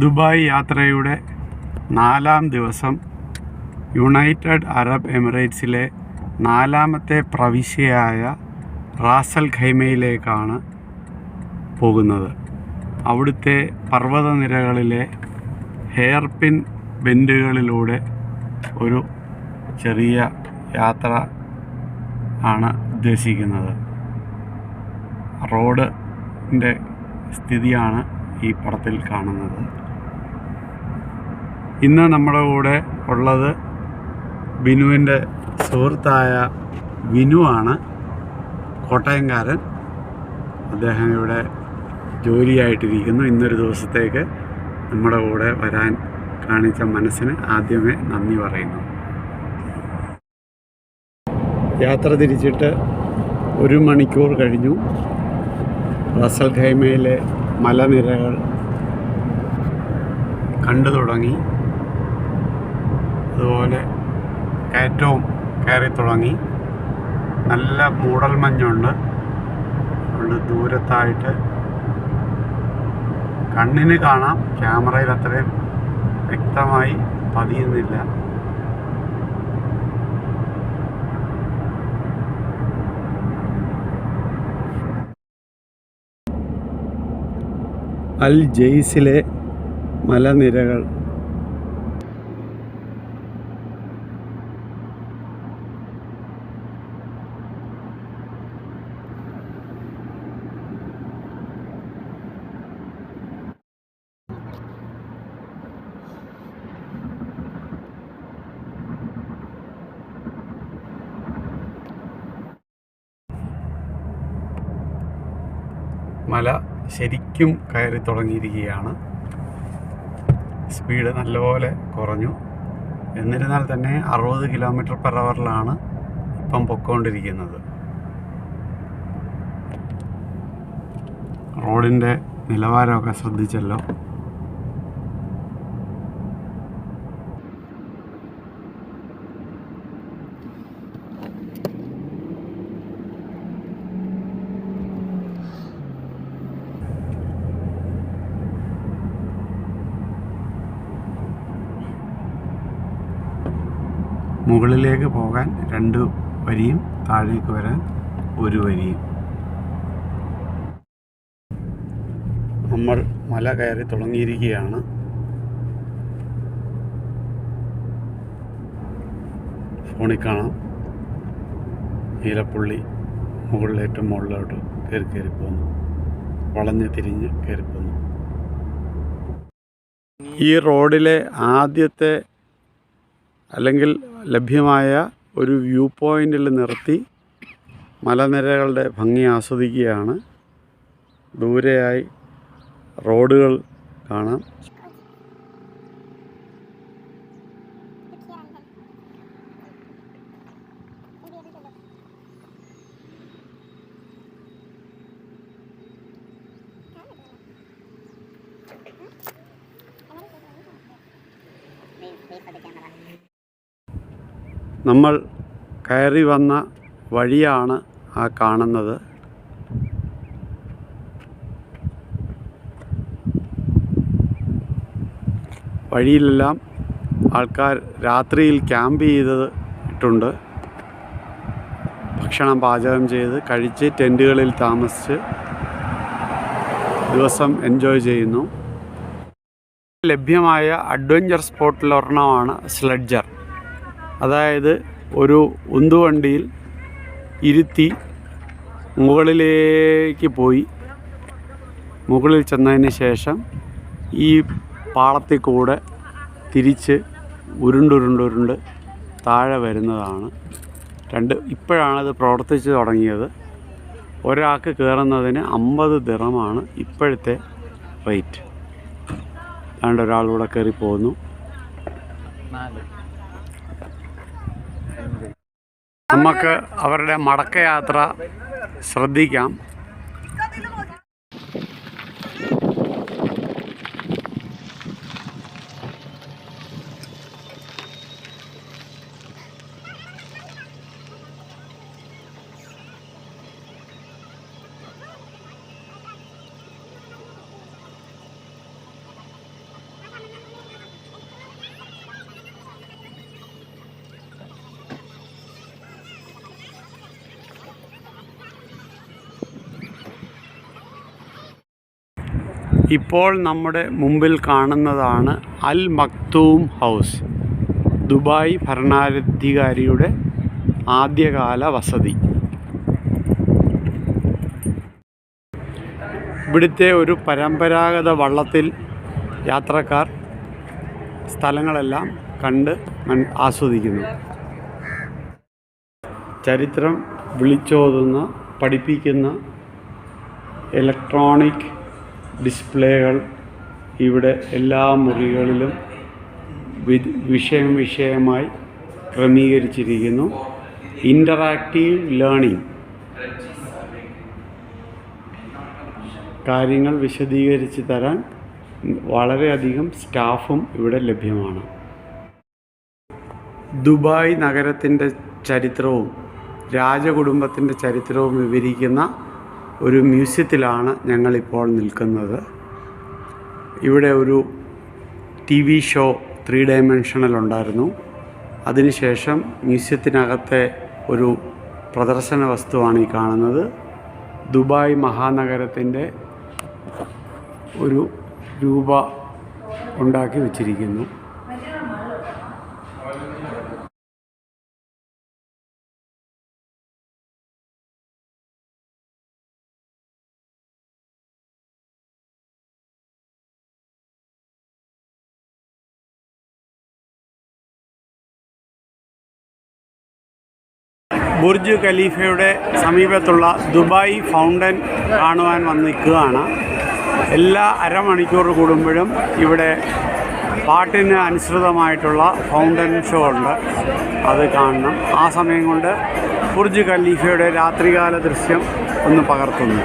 Dubai യാത്രയുടെ 4-ാം ദിവസം United Arab എമിറേറ്റ്സിലെ 4-ാമത്തെ പ്രവിശ്യയായ Ras al ഖൈമയിലേക്കാണ് പോകുന്നത്. അവിടുത്തെ പർവ്വതനിരകളിലെ ഹെയർപിൻ ബെൻഡുകളിലൂടെ ഒരു ചെറിയ യാത്ര ആണ് ഉദ്ദേശിക്കുന്നത്. റോഡിൻ്റെ സ്ഥിതിയാണ് ഈ പടത്തിൽ കാണുന്നത്. ഇന്ന് നമ്മുടെ കൂടെ ഉള്ളത് ബിനുവിൻ്റെ സുഹൃത്തായ വിനു ആണ്, കോട്ടയംകാരൻ. അദ്ദേഹം ഇവിടെ ജോലിയായിട്ടിരിക്കുന്നു. ഇന്നൊരു ദിവസത്തേക്ക് നമ്മുടെ കൂടെ വരാൻ കാണിച്ച മനസ്സിന് ആദ്യമേ നന്ദി പറയുന്നു. യാത്ര തിരിച്ചിട്ട് 1 മണിക്കൂർ കഴിഞ്ഞു. റാസൽ ഖൈമയിലെ മലനിരകൾ കണ്ടു തുടങ്ങി. അതുപോലെ കയറ്റവും കയറി തുടങ്ങി. നല്ല മൂടൽമഞ്ഞുണ്ട്. അതുകൊണ്ട് ദൂരത്തായിട്ട് കണ്ണിന് കാണാം, ക്യാമറയിൽ അത്രയും വ്യക്തമായി പതിയുന്നില്ല. അൽ ജെയ്സിലെ മലനിരകൾ മല ശരിക്കും കയറി തുടങ്ങിയിരിക്കുകയാണ്. സ്പീഡ് നല്ലപോലെ കുറഞ്ഞു. എന്നിരുന്നാൽ തന്നെ 60 km/h ഇപ്പം പൊയ്ക്കൊണ്ടിരിക്കുന്നത്. റോഡിൻ്റെ നിലവാരമൊക്കെ ശ്രദ്ധിച്ചല്ലോ. മുകളിലേക്ക് പോകാൻ 2 വരിയും താഴേക്ക് വരാൻ 1 വരിയും. നമ്മൾ മല കയറി തുടങ്ങിയിരിക്കുകയാണ്. ഫോണിൽ കാണാം നീലപ്പുള്ളി ഏറ്റവും മുകളിലോട്ട് കയറിപ്പോന്നു. വളഞ്ഞ് തിരിഞ്ഞ് കയറിപ്പോന്നു. ഈ റോഡിലെ ആദ്യത്തെ അല്ലെങ്കിൽ ലഭ്യമായ ഒരു വ്യൂ പോയിന്റിൽ നിർത്തി മലനിരകളുടെ ഭംഗി ആസ്വദിക്കുകയാണ്. ദൂരെയായി റോഡുകൾ കാണാം. നമ്മൾ കയറി വന്ന വഴിയാണ് ആ കാണുന്നത്. വഴിയിലെല്ലാം ആൾക്കാർ രാത്രിയിൽ ക്യാമ്പ് ചെയ്തിട്ടുണ്ട്. ഭക്ഷണം പാചകം ചെയ്ത് കഴിച്ച് ടെൻറ്റുകളിൽ താമസിച്ച് ദിവസം എൻജോയ് ചെയ്യുന്നു. ലഭ്യമായ അഡ്വഞ്ചർ സ്പോട്ടിലൊരെണ്ണമാണ് സ്ലെഡ്ജർ. അതായത് ഒരു ഉന്തുവണ്ടിയിൽ ഇരുത്തി മുകളിലേക്ക് പോയി മുകളിൽ ചെന്നതിന് ശേഷം ഈ പാളത്തിൽ കൂടെ തിരിച്ച് ഉരുണ്ടുരുണ്ടുരുണ്ട് താഴെ വരുന്നതാണ്. ഇപ്പോഴാണത് പ്രവർത്തിച്ച് തുടങ്ങിയത്. ഒരാൾക്ക് കയറുന്നതിന് 50 ദിറമാണ് ഇപ്പോഴത്തെ റേറ്റ്. അതുകൊണ്ട് ഒരാളൂടെ കയറി പോകുന്നു. നമുക്ക് അവരുടെ മടക്കയാത്ര ശ്രദ്ധിക്കാം. ഇപ്പോൾ നമ്മുടെ മുമ്പിൽ കാണുന്നതാണ് അൽ മക്തൂം ഹൗസ്, ദുബായ് ഭരണാധികാരിയുടെ ആദ്യകാല വസതി. ഇവിടുത്തെ ഒരു പരമ്പരാഗത വള്ളത്തിൽ യാത്രക്കാർ സ്ഥലങ്ങളെല്ലാം കണ്ട് ആസ്വദിക്കുന്നു. ചരിത്രം വിളിച്ചോതുന്ന, പഠിപ്പിക്കുന്ന ഇലക്ട്രോണിക് ഡിസ്പ്ലേകൾ ഇവിടെ എല്ലാ മുറികളിലും വിഷയമായി ക്രമീകരിച്ചിരിക്കുന്നു. ഇൻ്ററാക്റ്റീവ് ലേണിംഗ്, കാര്യങ്ങൾ വിശദീകരിച്ച് തരാൻ വളരെയധികം സ്റ്റാഫും ഇവിടെ ലഭ്യമാണ്. ദുബായ് നഗരത്തിൻ്റെ ചരിത്രവും രാജകുടുംബത്തിൻ്റെ ചരിത്രവും വിവരിക്കുന്ന ഒരു മ്യൂസിയത്തിലാണ് ഞങ്ങളിപ്പോൾ നിൽക്കുന്നത്. ഇവിടെ ഒരു TV ഷോ 3 ഡയമെൻഷണൽ ഉണ്ടായിരുന്നു. അതിനുശേഷം മ്യൂസിയത്തിനകത്തെ ഒരു പ്രദർശന വസ്തുവാണ് ഈ കാണുന്നത്. ദുബായ് മഹാനഗരത്തിൻ്റെ ഒരു രൂപ ഉണ്ടാക്കി വച്ചിരിക്കുന്നു. ബുർജ് ഖലീഫയുടെ സമീപത്തുള്ള ദുബായ് ഫൗണ്ടൻ കാണുവാൻ വന്ന് നിൽക്കുകയാണ്. എല്ലാ അരമണിക്കൂർ കൂടുമ്പോഴും ഇവിടെ പാട്ടിന് അനുസൃതമായിട്ടുള്ള ഫൗണ്ടൻ ഷോ ഉണ്ട്, അത് കാണണം. ആ സമയം കൊണ്ട് ബുർജ് ഖലീഫയുടെ രാത്രികാല ദൃശ്യം ഒന്ന് പകർത്തുന്നു.